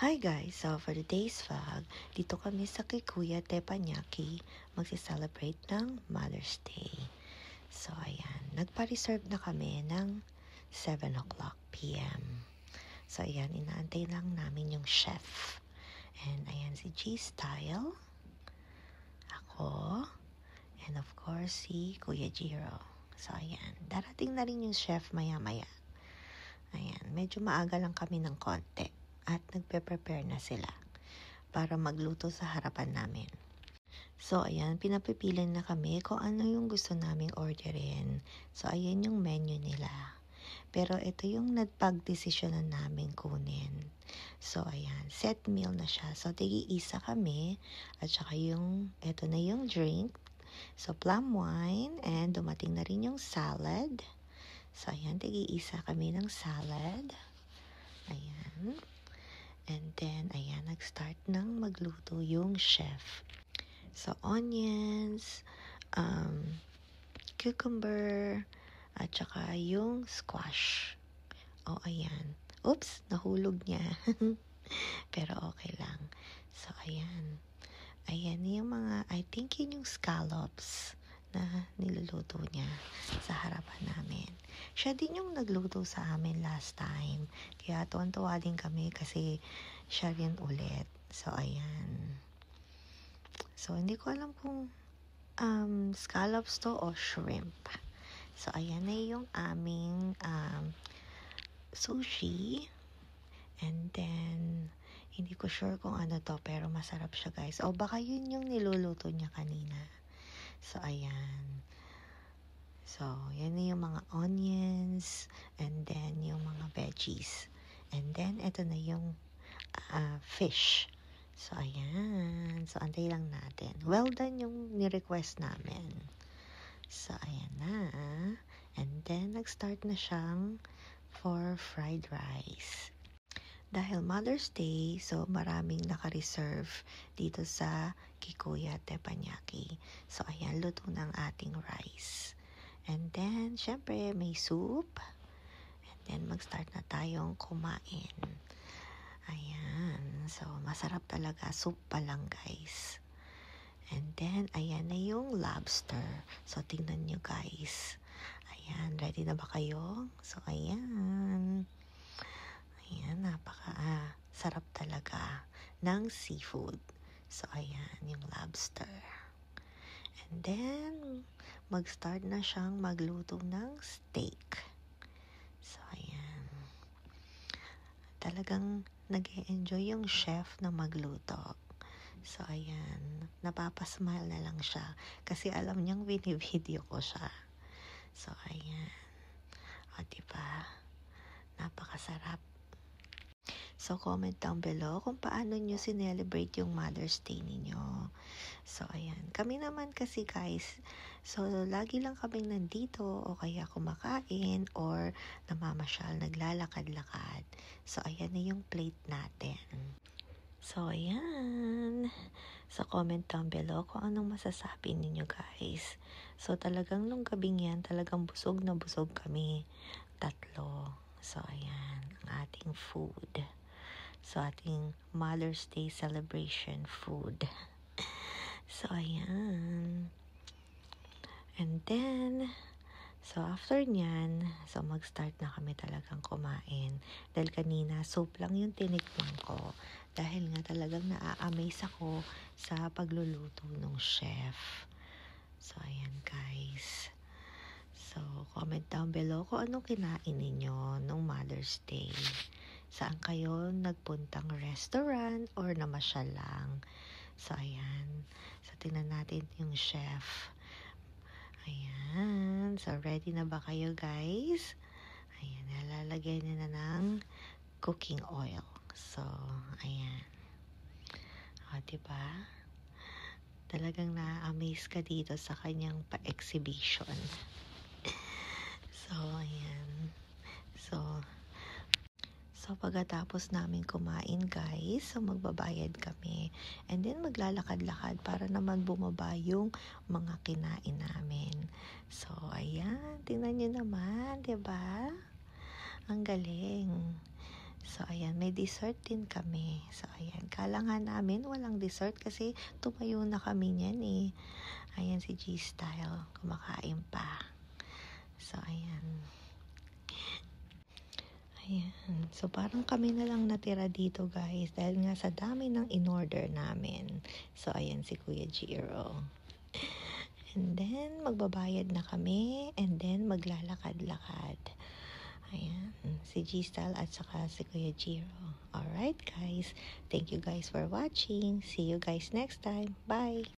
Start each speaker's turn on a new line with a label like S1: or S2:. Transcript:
S1: Hi guys! So for today's vlog, dito kami sa kay Kuya Teppanyaki magsi-celebrate ng Mother's Day. So ayan, nagpa-reserve na kami ng 7 o'clock p.m. So ayan, inaantay lang namin yung chef. And ayan si G-Style, ako, and of course si Kuya Jiro. So ayan, darating na rin yung chef maya-maya. Ayan, medyo maaga lang kami ng konti. At nagpe-prepare na sila para magluto sa harapan namin. So, ayan, pinapipili na kami kung ano yung gusto naming orderin. So, ayan yung menu nila. Pero ito yung nagpag-desisyonan namin kunin. So, ayan, set meal na siya. So, tigi-isa kami. At saka yung, ito na yung drink. So, plum wine. And dumating na rin yung salad. So, ayan, tigi-isa kami ng salad. Ayan. And then, ayan, nag-start ng magluto yung chef. So, onions, cucumber, at saka yung squash. Oh, ayan. Oops, nahulog niya. Pero okay lang. So, ayan. Ayan yung mga, I think yun yung scallops na niluluto niya sa harapan namin. Siya din yung nagluto sa amin last time. Kaya tuwan-tuwa din kami kasi siya rin ulit. So, ayan. So, hindi ko alam kung scallops to o shrimp. So, ayan na yung aming sushi. And then, hindi ko sure kung ano to, pero masarap siya guys. O baka yun yung niluluto niya kanina. So, ayan. So, yan na yung mga onions, and then yung mga veggies. And then, ito na yung fish. So, ayan. So, antay lang natin. Well done yung ni-request namin. So, ayan na. And then, nag-start na siyang for fried rice. Dahil Mother's Day, so maraming naka-reserve dito sa Kikuya Teppanyaki. So, ayan, luto ng ating rice. And then, syempre, may soup. And then, mag-start na tayong kumain. Ayan. So, masarap talaga. Soup pa lang, guys. And then, ayan na yung lobster. So, tingnan nyo, guys. Ayan, ready na ba kayo? So, ayan. Ayan, napaka-sarap talaga ng seafood. So, ayan, yung lobster. And then, mag-start na siyang magluto ng steak. So, ayan. Talagang nag-e-enjoy yung chef na magluto. So, ayan. Napapasmile na lang siya. Kasi alam niyang binivideo ko siya. So, ayan. O, diba? Napakasarap. So, comment down below kung paano nyo sinelebrate yung Mother's Day ninyo. So, ayan. Kami naman kasi guys, so, lagi lang kaming nandito o kaya kumakain or namamasyal, naglalakad-lakad. So, ayan na yung plate natin. So, ayan. So, comment down below kung anong masasabi ninyo guys. So, talagang nung gabing yan, talagang busog na busog kami. 3. So, ayan. Ang ating food. So, ating Mother's Day celebration food. So, ayan. And then, so after nyan, so mag-start na kami talagang kumain. Dahil kanina, soup lang yung tinikman ko. Dahil nga talagang naa-amaze ako sa pagluluto ng chef. So, ayan guys. So, comment down below kung anong kinain ninyo nung Mother's Day. Saan kayo nagpuntang restaurant or namasyal lang. So, ayan. So, tingnan natin yung chef. Ayan. So, ready na ba kayo, guys? Ayan. Nalalagay na ng cooking oil. So, ayan. O, diba? Talagang na-amaze ka dito sa kanyang pa-exhibition. So, ayan. So, pagkatapos namin kumain guys, so magbabayad kami. And then maglalakad-lakad para naman bumaba yung mga kinain namin. So, ayan. Tingnan nyo naman, 'di ba? Ang galing. So, ayan, may dessert din kami. So, ayan, kala nga namin walang dessert kasi tumayo na kami niyan eh. Ayan si G-Style, kumakain pa. So, ayan. Ayan. So, parang kami na lang natira dito, guys. Dahil nga sa dami ng in-order namin. So, ayan si Kuya Jiro. And then, magbabayad na kami. And then, maglalakad-lakad. Ayan. Si G-Style at saka si Kuya Jiro. Alright, guys. Thank you guys for watching. See you guys next time. Bye!